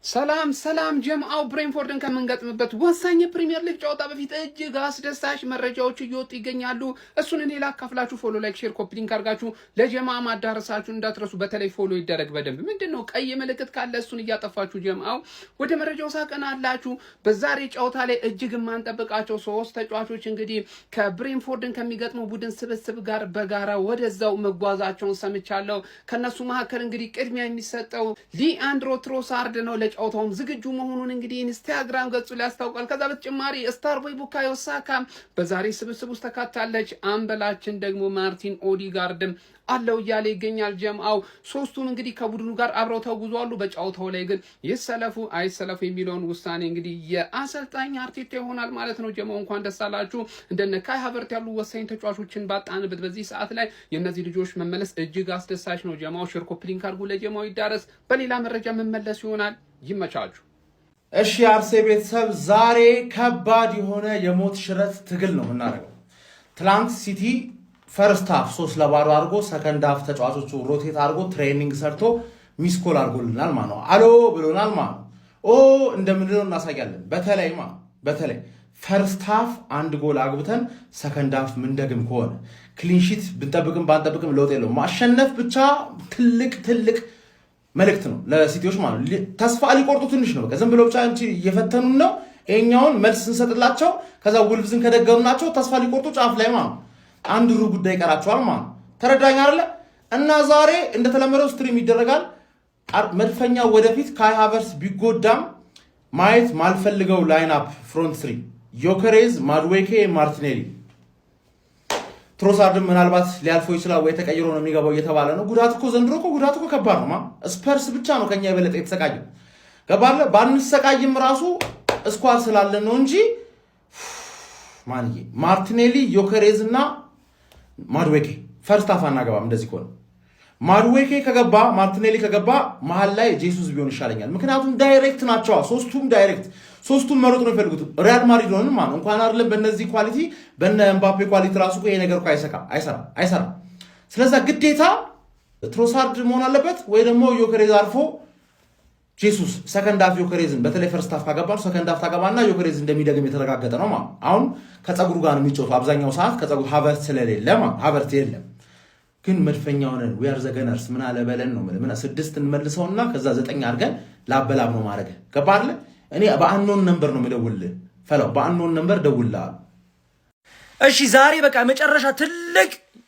ሰላም ጀምአው ብሬንፎርድን ከመንገጥምበት ወሳኝ ፕሪሚየር ሊግ ጨዋታ በፊት እጅግ አስደሳች መረጃዎች እየወጡ ይገኛሉ። እሱን እኔ ላካፍላችሁ። ፎሎ፣ ላይክ፣ ሼር፣ ኮፒ ሊንክ አድርጋችሁ ለጀምአ ማዳረሳችሁ እንዳትረሱ። በተለይ ፎሎ ይደረግ በደንብ። ምንድነው ቀይ ምልክት ካለ እሱን እያጠፋችሁ ጀምአው ወደ መረጃው ሳቀናላችሁ። በዛሬ ጨዋታ ላይ እጅግ ማንጠብቃቸው ሶስት ተጫዋቾች እንግዲህ ከብሬንፎርድን ከሚገጥመው ቡድን ስብስብ ጋር በጋራ ወደዛው መጓዛቸውን ሰምቻለሁ። ከነሱ መካከል እንግዲህ ቅድሚያ የሚሰጠው ሊአንድሮ ትሮሳርድ ነው። ጨዋታውም ዝግጁ መሆኑን እንግዲህ ኢንስታግራም ገጹ ላይ አስታውቋል። ከዛ በተጨማሪ ስታርቦይ ቡካዮ ሳካ በዛሬ ስብስብ ውስጥ ተካታለች። አምበላችን ደግሞ ማርቲን ኦዲጋርድም አለው እያለ ይገኛል። ጀምአው ሶስቱን እንግዲህ ከቡድኑ ጋር አብረው ተጉዟሉ። በጨዋታው ላይ ግን ይሰለፉ አይሰለፉ የሚለውን ውሳኔ እንግዲህ የአሰልጣኝ አርቴታ ይሆናል ማለት ነው። ጀምአው እንኳን ደስ አላችሁ። እንደነ ካይ ሃቨርት ያሉ ወሳኝ ተጫዋቾችን ባጣንበት በዚህ ሰዓት ላይ የእነዚህ ልጆች መመለስ እጅግ አስደሳች ነው። ጀምአው ሼር ኮፒ ሊንክ አድርጉ፣ ለጀምአው ይዳረስ። በሌላ መረጃ መመለስ ይሆናል። ይመቻችሁ። እሺ አርሴ ቤተሰብ ዛሬ ከባድ የሆነ የሞት ሽረት ትግል ነው የምናደርገው። ትላንት ሲቲ ፈርስት ሃፍ 3-0 አድርጎ ሰከንድ ሃፍ ተጫዋቾቹ ሮቴት አድርጎ ትሬኒንግ ሰርቶ ሚስኮል አድርጎልናል ማለት ነው። አሎ ብሎናል ማለት ነው። እንደምንለው እናሳያለን። በተለይ ፈርስት ሃፍ አንድ ጎል አግብተን ሰከንድ ሃፍ ምንደግም ከሆነ ክሊንሺት ብንጠብቅም ባንጠብቅም ለውጥ የለውም። ማሸነፍ ብቻ ትልቅ መልእክት ነው ለሲቲዎች ማለት ነው። ተስፋ ሊቆርጡ ትንሽ ነው። ዝም ብሎ ብቻ እንጂ እየፈተኑን ነው። ይሄኛውን መልስ እንሰጥላቸው ከዛ ውልቭዝን ከደገሙናቸው ተስፋ ሊቆርጡ ጫፍ ላይ ማለት ነው። አንድ ሩብ ጉዳይ ይቀራቸዋል ማለት ነው። ተረዳኝ አይደለ? እና ዛሬ እንደተለመደው ስትሪም ይደረጋል። መድፈኛ ወደፊት ካይ ሃቨርትስ ቢጎዳም ማየት ማልፈልገው ላይን አፕ ፍሮንት 3 ዮከሬዝ፣ ማድዌኬ፣ ማርቲኔሊ ትሮሳርድም ምናልባት ሊያልፈው ይችላል ወይ ተቀይሮ ነው የሚገባው እየተባለ ነው። ዘንድሮ ጉዳት እኮ ከባድ ነው። ስፐርስ ብቻ ነው ከኛ የበለጠ የተሰቃየው። ገባለ ባንሰቃይም ራሱ ስኳድ ስላለን ነው እንጂ ማርቲኔሊ፣ ዮከሬዝ እና ማድዌኬ ፈርስት ሃፍ አናገባም። እንደዚህ ከሆነ ማድዌኬ ከገባ ማርቲኔሊ ከገባ መሀል ላይ ጄሱስ ቢሆን ይሻለኛል። ምክንያቱም ዳይሬክት ናቸዋ። ሶስቱም መሮጥ ነው የሚፈልጉት። ሪያል ማድሪድ ሆነን ማለት እንኳን አይደለም በእነዚህ ኳሊቲ በነ ኤምባፔ ኳሊቲ ራሱ ይሄ ነገር እኮ አይሰራም። ስለዛ ግዴታ ትሮሳርድ መሆን አለበት ወይ ደግሞ ዮከሬዝ አርፎ ጄሱስ ሰከንድ ሃፍ ዮከሬዝን በተለይ ፈርስት ሃፍ ካገባ ሰከንድ ሃፍ ታገባና ዮከሬዝ እንደሚደግም የተረጋገጠ ነው ማለት አሁን ከፀጉሩ ጋር ነው የሚጫወተው አብዛኛው ሰዓት ከፀጉሩ ሃቨርት ስለሌለ ማለት ሃቨርት የለም። ግን መድፈኛው ነን ዊ አር ዘ ገነርስ ምን አለ በለን ነው ምን 6 እንመልሰውና ከዛ 9 አድርገን ላበላብ ነው ማድረግ ገባለ። እኔ በአንኖን ነምበር ነው የምደውልልህ ፈላው በአንኖን ነምበር ደውልልህ። እሺ ዛሬ በቃ መጨረሻ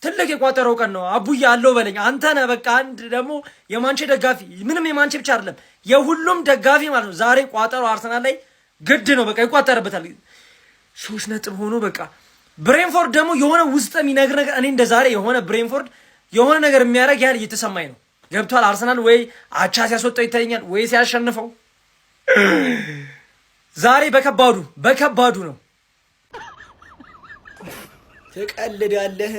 ትልቅ የቋጠረው ቀን ነው። አቡዬ አለው በለኝ አንተ ነህ። በቃ አንድ ደግሞ የማንቼ ደጋፊ ምንም የማንቼ ብቻ አይደለም የሁሉም ደጋፊ ማለት ነው። ዛሬ ቋጠረው አርሰናል ላይ ግድ ነው በቃ ይቋጠርበታል። 3 ነጥብ ሆኖ በቃ ብሬንፎርድ ደግሞ የሆነ ውስጥ የሚነግር ነገር እኔ እንደ ዛሬ የሆነ ብሬንፎርድ የሆነ ነገር የሚያደርግ ያህል እየተሰማኝ ነው። ገብቷል። አርሰናል ወይ አቻ ሲያስወጣው ይታየኛል ወይ ሲያሸንፈው። ዛሬ በከባዱ ነው። ትቀልዳለህ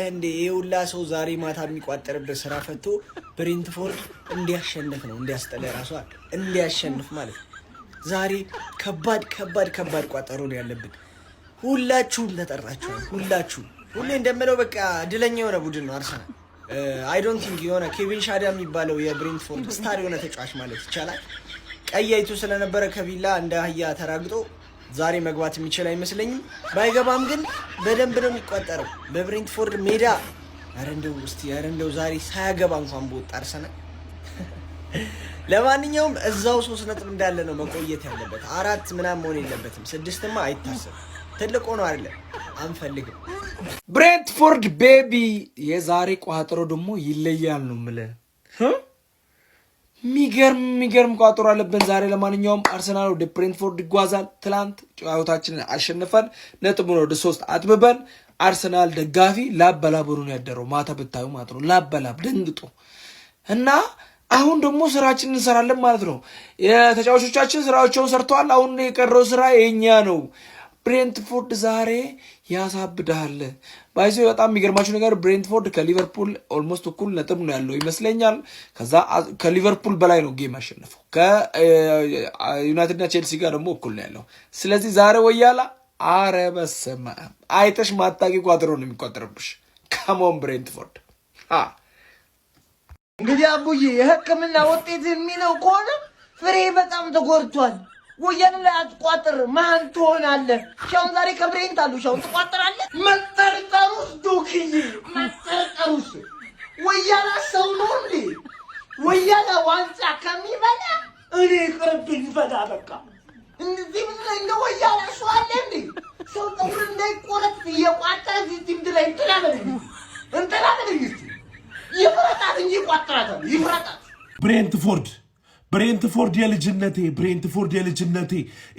እንዴ? ይውላ ሰው ዛሬ ማታ የሚቋጠርበት ስራ ፈቶ ብሬንትፎርድ እንዲያሸንፍ ነው እንዲያስጠለ ራሱ እንዲያሸንፍ ማለት ዛሬ ከባድ ቋጠሮ ነው ያለብን። ሁላችሁም ተጠራችኋል። ሁሌ እንደምለው በቃ እድለኛ የሆነ ቡድን ነው አርሰናል። አይ ዶንት ቲንክ የሆነ ኬቪን ሻዳ የሚባለው የብሬንትፎርድ ስታር የሆነ ተጫዋች ማለት ይቻላል ቀይ አይቶ ስለነበረ ከቪላ እንደ አህያ ተራግጦ ዛሬ መግባት የሚችል አይመስለኝም። ባይገባም ግን በደንብ ነው የሚቆጠረው በብሬንትፎርድ ሜዳ። ኧረ እንደው ዛሬ ሳያገባ እንኳን በወጣ አርሰናል። ለማንኛውም እዛው 3 ነጥብ እንዳለ ነው መቆየት ያለበት። 4 ምናምን መሆን የለበትም። 6ማ አይታሰብም። ትልቅ ሆኖ አይደለም አንፈልግም። ብሬንትፎርድ ቤቢ የዛሬ ቋጠሮ ደግሞ ይለያል ነው የምልህ። የሚገርም ቋጠሮ አለብን ዛሬ። ለማንኛውም አርሰናል ወደ ብሬንትፎርድ ይጓዛል። ትላንት ጨዋታችንን አሸንፈን ነጥቡን ወደ 3 አጥብበን አርሰናል ደጋፊ ላበላብሩን ያደረው ማታ ብታዩ ማለት ነው። ላበላብ ደንግጦ እና አሁን ደግሞ ስራችንን እንሰራለን ማለት ነው። የተጫዋቾቻችን ስራዎቻቸውን ሰርተዋል። አሁን የቀረው ስራ የኛ ነው። ብሬንትፎርድ ዛሬ ያሳብዳል። ባይዞ በጣም የሚገርማችሁ ነገር ብሬንትፎርድ ከሊቨርፑል ኦልሞስት እኩል ነጥብ ነው ያለው ይመስለኛል። ከዛ ከሊቨርፑል በላይ ነው ጌም ያሸነፈው። ከዩናይትድና ቼልሲ ጋር ደግሞ እኩል ነው ያለው። ስለዚህ ዛሬ ወያላ አረ በስመ አብ አይተሽ ማታቂ ቋጠሮ ነው የሚቋጠርብሽ። ካሞን ብሬንትፎርድ እንግዲህ አቡዬ የሕክምና ውጤት የሚለው ከሆነ ፍሬ በጣም ተጎድቷል። ወያኔ ላይ አትቋጥር ማን ትሆናለህ? ሻውን ዛሬ ከብሬንት አሉ ሻውን ትቋጥራለህ? መጠርጠሩስ ዱክዬ መጠርጠሩስ ወያኔ ሰው ነው እንዴ? ወያኔ ዋንጫ ከሚበላ እኔ ቅርብኝ ፈዳ በቃ እንደዚህ ምን እንደ ወያኔ ሰው አለ እንዴ? ሰው ጠጉር እንዳይቆረጥ እየቋጠረ እዚህ ቲምድ ላይ እንትላበልኝ ይፍረጣት እንጂ ይቋጥራታል ይፍረጣት። ብሬንትፎርድ የልጅነቴ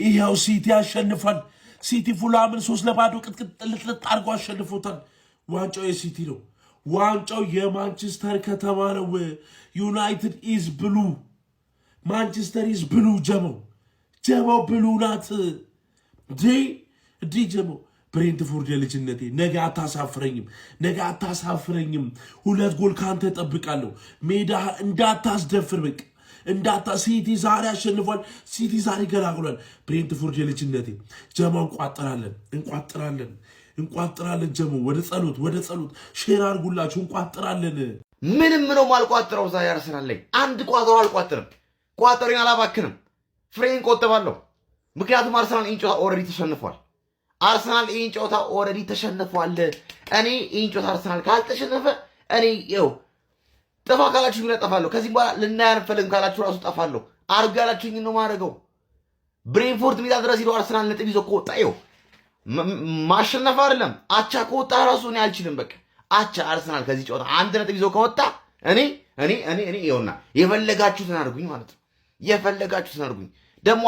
ይኸው ሲቲ ያሸንፋል። ሲቲ ፉላምን 3-0 ቅጥቅጥ ልጥልጥ አድርጎ አሸንፎታል። ዋንጫው የሲቲ ነው። ዋንጫው የማንቸስተር ከተማ ነው። ዩናይትድ ኢዝ ብሉ፣ ማንቸስተር ኢዝ ብሉ። ጀመው ብሉ ናት እንዴ ጀመው። ብሬንትፎርድ የልጅነቴ ነገ አታሳፍረኝም። 2 ጎል ካንተ እጠብቃለሁ። ሜዳ እንዳታስደፍር በቃ ሲቲ ዛሬ አሸንፏል። ሲቲ ዛሬ ገላግሏል። ብሬንትፎርድ የልጅነቴ ጀመው እንቋጥራለን። ጀመው ወደ ጸሎት ሼር አድርጉላችሁ። እንቋጥራለን። ምንም ነው ማልቋጥረው። ዛሬ አርሰናል ላይ አንድ ቋጠሮ አልቋጥርም። ቋጠሮን አላባክንም። ፍሬን ቆጥባለሁ። ምክንያቱም አርሰናል ኢንጮታ ኦልሬዲ ተሸንፏል። እኔ ኢንጮታ አርሰናል ካልተሸነፈ እኔ ይኸው ጠፋ ካላችሁ ምን ጠፋለሁ። ከዚህ በኋላ ልናይ አንፈልግም ካላችሁ ራሱ ጠፋለሁ። አርጋ ያላችሁኝ ነው ማድረገው። ብሬንፎርድ ሜዳ ድረስ ሄዶ አርሰናል ነጥብ ይዞ ከወጣ ይኸው ማሸነፍ አይደለም አቻ ከወጣ ራሱ እኔ አልችልም። በቃ አቻ አርሰናል ከዚህ ጨዋታ 1 ነጥብ ይዞ ከወጣ እኔ ይኸውና የፈለጋችሁትን አድርጉኝ ማለት ነው። የፈለጋችሁትን አድርጉኝ። ደግሞ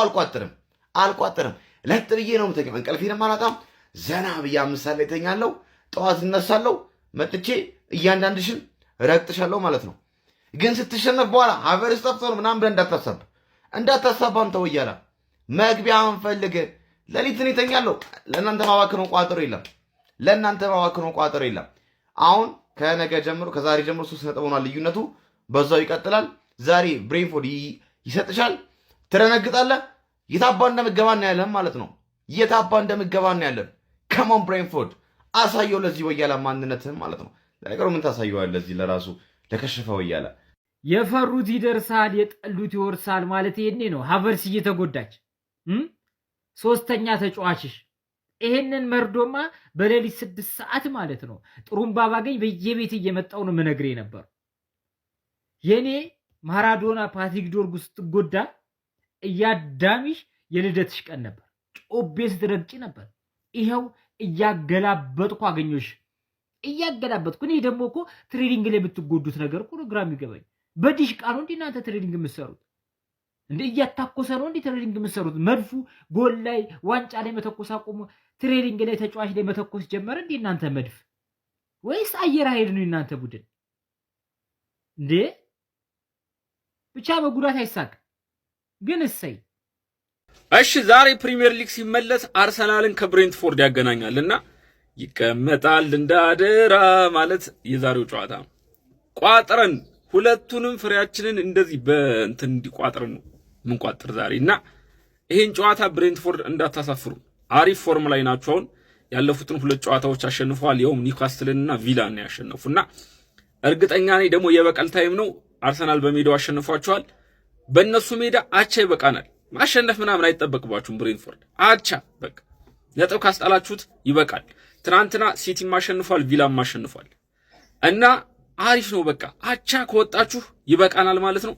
አልቋጥርም። ለጥ ብዬ ነው የምተኛው። እንቅልፌንም አላጣም። ዘና ብዬ 5 ሰዓት ላይ እተኛለሁ። ጠዋት እነሳለሁ። መጥቼ እያንዳንድሽን ረግጥሻለሁ ማለት ነው። ግን ስትሸነፍ በኋላ ሀቨርስ ጠፍቶ ነው ምናምን ብለህ እንዳታሳብ አንተ ወያላ መግቢያ አንፈልግ። ሌሊትን እተኛለሁ። ለእናንተ ማባክነው ቋጠሮ የለም። አሁን ከነገ ጀምሮ ከዛሬ ጀምሮ 3 ነጥብ ሆኗል ልዩነቱ። በዛው ይቀጥላል። ዛሬ ብሬንፎርድ ይሰጥሻል፣ ትረነግጣለህ። የታባ እንደምገባ እናያለን ማለት ነው። ከሞን ብሬንፎርድ አሳየው ለዚህ ወያላ ማንነትህን ማለት ነው። ለነገሩ ምን ታሳየዋለህ? ለዚህ ለራሱ ለከሸፈ ወያላ የፈሩት ይደርሳል የጠሉት ይወርሳል ማለት ይሄኔ ነው። ሀቨርስ እየተጎዳች 3ኛ ተጫዋችሽ ይሄንን መርዶማ በሌሊት 6 ሰዓት ማለት ነው ጥሩምባ ባገኝ በየቤት እየመጣው ነው ምነግሬ ነበር። የኔ ማራዶና ፓትሪክ ዶርጉ ስትጎዳ እያዳሚሽ የልደትሽ ቀን ነበር። ጮቤ ስትረግጪ ነበር። ይሄው እያገላበጥኩ አገኘሽ። እኔ ደግሞ እኮ ትሬዲንግ ላይ የምትጎዱት ነገር እኮ ግራ የሚገባኝ በዲሽቃ ነው እንዴ እናንተ ትሬዲንግ የምትሰሩት? እንዴ እያታኮሰ ነው እንዴ ትሬዲንግ የምትሰሩት? መድፉ ጎል ላይ ዋንጫ ላይ መተኮስ አቆሙ። ትሬዲንግ ላይ ተጫዋች ላይ መተኮስ ጀመረ እንዴ እናንተ መድፍ? ወይስ አየር ኃይል ነው እናንተ ቡድን እንዴ? ብቻ በጉዳት አይሳቅ ግን እሰይ። እሺ ዛሬ ፕሪሚየር ሊግ ሲመለስ አርሰናልን ከብሬንትፎርድ ያገናኛልና ይቀመጣል እንዳደራ ማለት የዛሬው ጨዋታ ቋጥረን ሁለቱንም ፍሬያችንን እንደዚህ በእንትን እንዲቋጥረን ነው ምንቋጥር ዛሬና ይሄን ጨዋታ ብሬንትፎርድ እንዳታሳፍሩ። አሪፍ ፎርም ላይ ናቸው። አሁን ያለፉትን 2 ጨዋታዎች አሸንፈዋል። ይኸውም ኒውካስትልና ቪላን ነው ያሸነፉና እርግጠኛ ነኝ ደግሞ የበቀል ታይም ነው። አርሰናል በሜዳው አሸንፏቸዋል። በእነሱ ሜዳ አቻ ይበቃናል። ማሸነፍ ምናምን አይጠበቅባችሁም። ብሬንትፎርድ አቻ በቃ ነጥብ ካስጣላችሁት ይበቃል። ትናንትና ሲቲ ማሸንፏል፣ ቪላም ማሸንፏል እና አሪፍ ነው። በቃ አቻ ከወጣችሁ ይበቃናል ማለት ነው።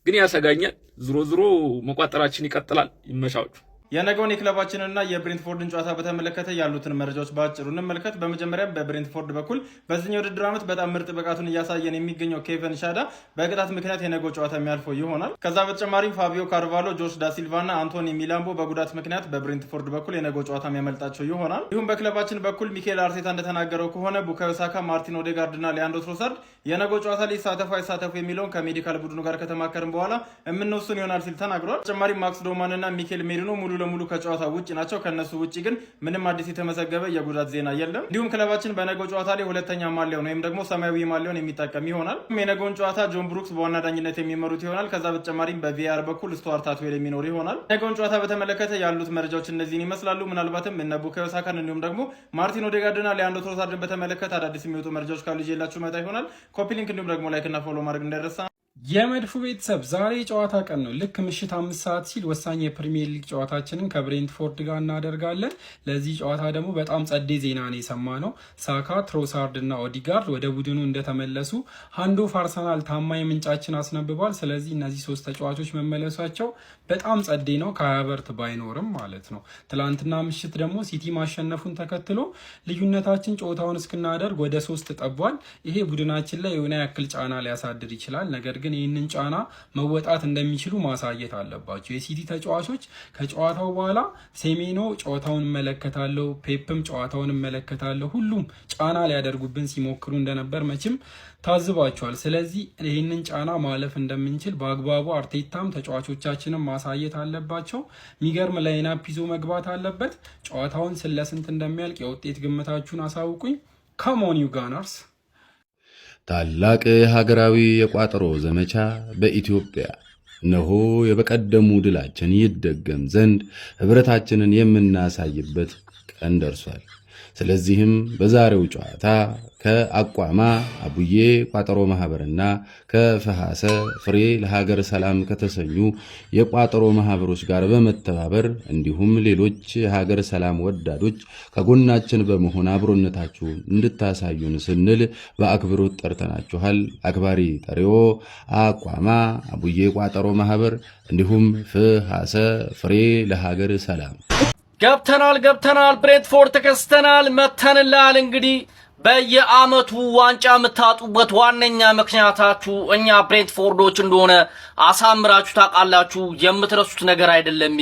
ግን ያሰጋኛል። ዝሮ መቋጠራችን ይቀጥላል። ይመሻችሁ። የነገውን የክለባችንና የብሬንትፎርድን ጨዋታ በተመለከተ ያሉትን መረጃዎች በአጭሩ እንመልከት። በመጀመሪያ በብሬንትፎርድ በኩል በዚህኛው ውድድር ዓመት በጣም ምርጥ ብቃቱን እያሳየን የሚገኘው ኬቨን ሻዳ በቅጣት ምክንያት የነገው ጨዋታ የሚያልፈው ይሆናል። ከዛ በተጨማሪም ፋቢዮ ካርቫሎ፣ ጆሽ ዳሲልቫና አንቶኒ ሚላምቦ በጉዳት ምክንያት በብሬንትፎርድ በኩል የነገው ጨዋታ የሚያመልጣቸው ይሆናል። እንዲሁም በክለባችን በኩል ሚኬል አርቴታ እንደተናገረው ከሆነ ቡካዮ ሳካ፣ ማርቲን ኦዴጋርድ እና ሊያንድሮ ትሮሳርድ የነገው ጨዋታ ላይ ይሳተፉ አይሳተፉ የሚለውን ከሜዲካል ቡድኑ ጋር ከተማከርን በኋላ የምንወስን ይሆናል ሲል ተናግሯል። በተጨማሪም ማክስ ዶማን እና ሚኬል ሜሪኖ ሙሉ ለሙሉ ከጨዋታ ውጭ ናቸው። ከነሱ ውጭ ግን ምንም አዲስ የተመዘገበ የጉዳት ዜና የለም። እንዲሁም ክለባችን በነገው ጨዋታ ላይ ሁለተኛ ማሊያውን ወይም ደግሞ ሰማያዊ ማሊያውን የሚጠቀም ይሆናል። የነገውን ጨዋታ ጆን ብሩክስ በዋና ዳኝነት የሚመሩት ይሆናል። ከዛ በተጨማሪም በቪአር በኩል ስቱዋርት አትዌል የሚኖር ይሆናል። ነገውን ጨዋታ በተመለከተ ያሉት መረጃዎች እነዚህን ይመስላሉ። ምናልባትም እነ ቡካዮ ሳካን እንዲሁም ደግሞ ማርቲን ኦዴጋርድና ሊያንድሮ ትሮሳርድን በተመለከተ አዳዲስ የሚወጡ መረጃዎች ካሉ ይዤላችሁ መጣ ይሆናል። ኮፒ ሊንክ እንዲሁም ደግሞ ላይክ እና ፎሎ ማድረግ እንዳይረሳ። የመድፉ ቤተሰብ ዛሬ ጨዋታ ቀን ነው። ልክ ምሽት 5 ሰዓት ሲል ወሳኝ የፕሪሚየር ሊግ ጨዋታችንን ከብሬንትፎርድ ጋር እናደርጋለን። ለዚህ ጨዋታ ደግሞ በጣም ጸዴ ዜና ነው የሰማነው። ሳካ፣ ትሮሳርድ እና ኦዲጋርድ ወደ ቡድኑ እንደተመለሱ ሃንዶፍ አርሰናል ታማኝ ምንጫችን አስነብቧል። ስለዚህ እነዚህ 3 ተጫዋቾች መመለሳቸው በጣም ጸዴ ነው፣ ከሀቨርት ባይኖርም ማለት ነው። ትላንትና ምሽት ደግሞ ሲቲ ማሸነፉን ተከትሎ ልዩነታችን ጨዋታውን እስክናደርግ ወደ 3 ጠቧል። ይሄ ቡድናችን ላይ የሆነ ያክል ጫና ሊያሳድር ይችላል። ነገር ግን ይህንን ጫና መወጣት እንደሚችሉ ማሳየት አለባቸው። የሲቲ ተጫዋቾች ከጨዋታው በኋላ ሴሜኖ ጨዋታውን እመለከታለሁ፣ ፔፕም ጨዋታውን እመለከታለሁ፣ ሁሉም ጫና ሊያደርጉብን ሲሞክሩ እንደነበር መቼም ታዝባቸዋል። ስለዚህ ይህንን ጫና ማለፍ እንደምንችል በአግባቡ አርቴታም ተጫዋቾቻችንን ማሳየት አለባቸው። የሚገርም ላይናፕ ይዞ መግባት አለበት። ጨዋታውን ስለስንት እንደሚያልቅ የውጤት ግምታችሁን አሳውቁኝ። ካሞን ዩ ጋናርስ። ታላቅ ሀገራዊ የቋጠሮ ዘመቻ በኢትዮጵያ እነሆ የበቀደሙ ድላችን ይደገም ዘንድ ህብረታችንን የምናሳይበት ቀን ደርሷል። ስለዚህም በዛሬው ጨዋታ ከአቋማ አቡዬ ቋጠሮ ማህበርና ከፈሃሰ ፍሬ ለሀገር ሰላም ከተሰኙ የቋጠሮ ማህበሮች ጋር በመተባበር እንዲሁም ሌሎች የሀገር ሰላም ወዳዶች ከጎናችን በመሆን አብሮነታችሁ እንድታሳዩን ስንል በአክብሮት ጠርተናችኋል። አክባሪ ጠሪዎ አቋማ አቡዬ ቋጠሮ ማህበር እንዲሁም ፈሃሰ ፍሬ ለሀገር ሰላም። ገብተናል ብሬንትፎርድ ተከስተናል መተንላል። እንግዲህ በየአመቱ ዋንጫ የምታጡበት ዋነኛ ምክንያታችሁ እኛ ብሬንትፎርዶች እንደሆነ አሳምራችሁ ታውቃላችሁ። የምትረሱት ነገር አይደለም።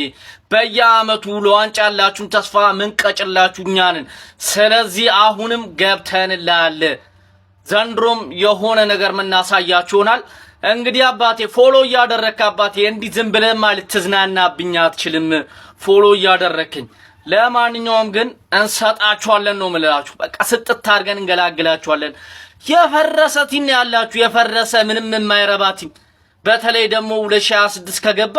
በየአመቱ ለዋንጫ ያላችሁን ተስፋ ምንቀጭላችሁ እኛ ነን። ስለዚህ አሁንም ገብተንላል። ዘንድሮም የሆነ ነገር ምናሳያችሁ ይሆናል። እንግዲህ አባቴ ፎሎ እያደረክ አባቴ እንዲህ ዝም ብለህ ማለት ትዝናናብኝ አትችልም። ፎሎ እያደረክኝ። ለማንኛውም ግን እንሰጣችኋለን ነው የምላችሁ። በቃ ስጥት አድርገን እንገላግላችኋለን። የፈረሰ ቲም ያላችሁ የፈረሰ ምንም የማይረባ ቲም፣ በተለይ ደግሞ 2026 ከገባ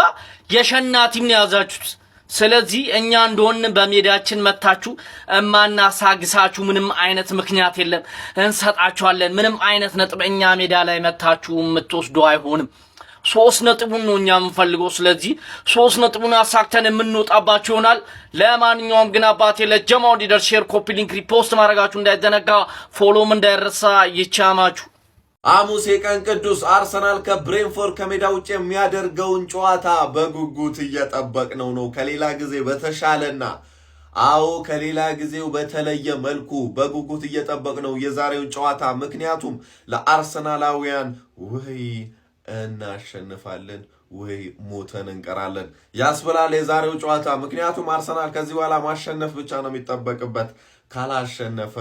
የሸና ቲም ነው ያዛችሁት። ስለዚህ እኛ እንደሆነ በሜዳችን መታችሁ እማናሳግሳችሁ ምንም አይነት ምክንያት የለም። እንሰጣችኋለን። ምንም አይነት ነጥብ እኛ ሜዳ ላይ መታችሁ የምትወስዱ አይሆንም። 3 ነጥቡን ነው እኛ የምንፈልገው። ስለዚህ 3 ነጥቡን አሳክተን የምንወጣባችሁ ይሆናል። ለማንኛውም ግን አባቴ ለጀማው እንዲደርስ ሼር፣ ኮፒ ሊንክ፣ ሪፖስት ማድረጋችሁ እንዳይዘነጋ፣ ፎሎም እንዳይረሳ። ይቻማችሁ። ሐሙስ የቀን ቅዱስ አርሰናል ከብሬንፎርድ ከሜዳ ውጭ የሚያደርገውን ጨዋታ በጉጉት እየጠበቅነው ነው። ከሌላ ጊዜ በተሻለና ከሌላ ጊዜው በተለየ መልኩ በጉጉት እየጠበቅነው የዛሬውን ጨዋታ። ምክንያቱም ለአርሰናላውያን ወይ እናሸንፋለን ወይ ሞተን እንቀራለን ያስብላል የዛሬው ጨዋታ። ምክንያቱም አርሰናል ከዚህ በኋላ ማሸነፍ ብቻ ነው የሚጠበቅበት። ካላሸነፈ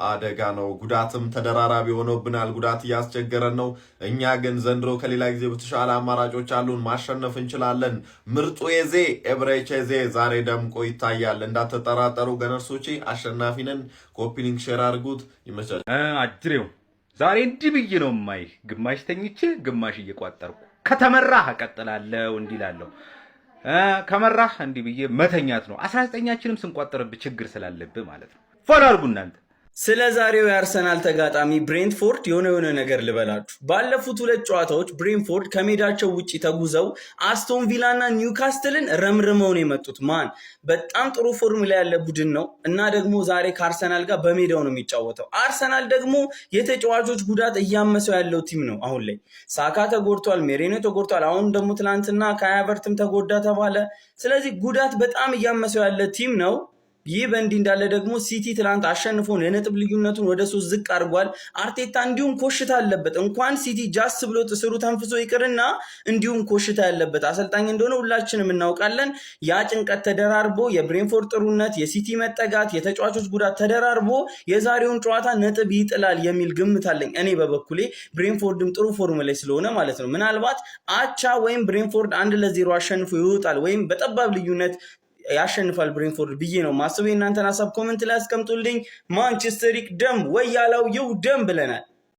አደጋ ነው። ጉዳትም ተደራራቢ ሆኖብናል። ጉዳት እያስቸገረን ነው። እኛ ግን ዘንድሮ ከሌላ ጊዜ በተሻለ አማራጮች አሉን። ማሸነፍ እንችላለን። ምርጡ የዜ ኤብሬቼዜ ዛሬ ደምቆ ይታያል። እንዳትጠራጠሩ ገነርሶቼ፣ አሸናፊ ነን። ኮፒ ሊንክ ሼር አድርጉት። ይመቻል። አጅሬው ዛሬ እንዲህ ብዬ ነው የማይ፣ ግማሽ ተኝቼ ግማሽ እየቋጠርኩ። ከተመራህ እቀጥላለሁ እንዲላለሁ፣ ከመራህ እንዲህ ብዬ መተኛት ነው። 19ኛችንም ስንቋጠርብህ ችግር ስላለብህ ማለት ነው። ፎሎ አድርጉ እናንተ። ስለ ዛሬው የአርሰናል ተጋጣሚ ብሬንትፎርድ የሆነ ነገር ልበላችሁ። ባለፉት 2 ጨዋታዎች ብሬንትፎርድ ከሜዳቸው ውጪ ተጉዘው አስቶን ቪላና ኒውካስትልን ረምርመው ነው የመጡት። በጣም ጥሩ ፎርሙላ ያለ ቡድን ነው እና ደግሞ ዛሬ ከአርሰናል ጋር በሜዳው ነው የሚጫወተው። አርሰናል ደግሞ የተጫዋቾች ጉዳት እያመሰው ያለው ቲም ነው። አሁን ላይ ሳካ ተጎድቷል፣ ሜሬኖ ተጎድቷል። አሁን ደግሞ ትናንትና ከሀቨርትም ተጎዳ ተባለ። ስለዚህ ጉዳት በጣም እያመሰው ያለ ቲም ነው። ይህ በእንዲህ እንዳለ ደግሞ ሲቲ ትላንት አሸንፎ የነጥብ ልዩነቱን ወደ 3 ዝቅ አድርጓል። አርቴታ እንዲሁም ኮሽታ አለበት። እንኳን ሲቲ ጃስ ብሎ ጥስሩ ተንፍሶ ይቅርና እንዲሁም ኮሽታ ያለበት አሰልጣኝ እንደሆነ ሁላችንም እናውቃለን። ያ ጭንቀት ተደራርቦ የብሬንትፎርድ ጥሩነት፣ የሲቲ መጠጋት፣ የተጫዋቾች ጉዳት ተደራርቦ የዛሬውን ጨዋታ ነጥብ ይጥላል የሚል ግምት አለኝ እኔ በበኩሌ። ብሬንትፎርድም ጥሩ ፎርም ላይ ስለሆነ ማለት ነው። ምናልባት አቻ ወይም ብሬንትፎርድ 1-0 አሸንፎ ይወጣል ወይም በጠባብ ልዩነት ያሸንፋል ብሬንትፎርድ ብዬ ነው ማስበው። እናንተን ሐሳብ ኮሜንት ላይ አስቀምጡልኝ። ማንቸስተር ይቅደም ወይ ያላው ይውደም ብለናል።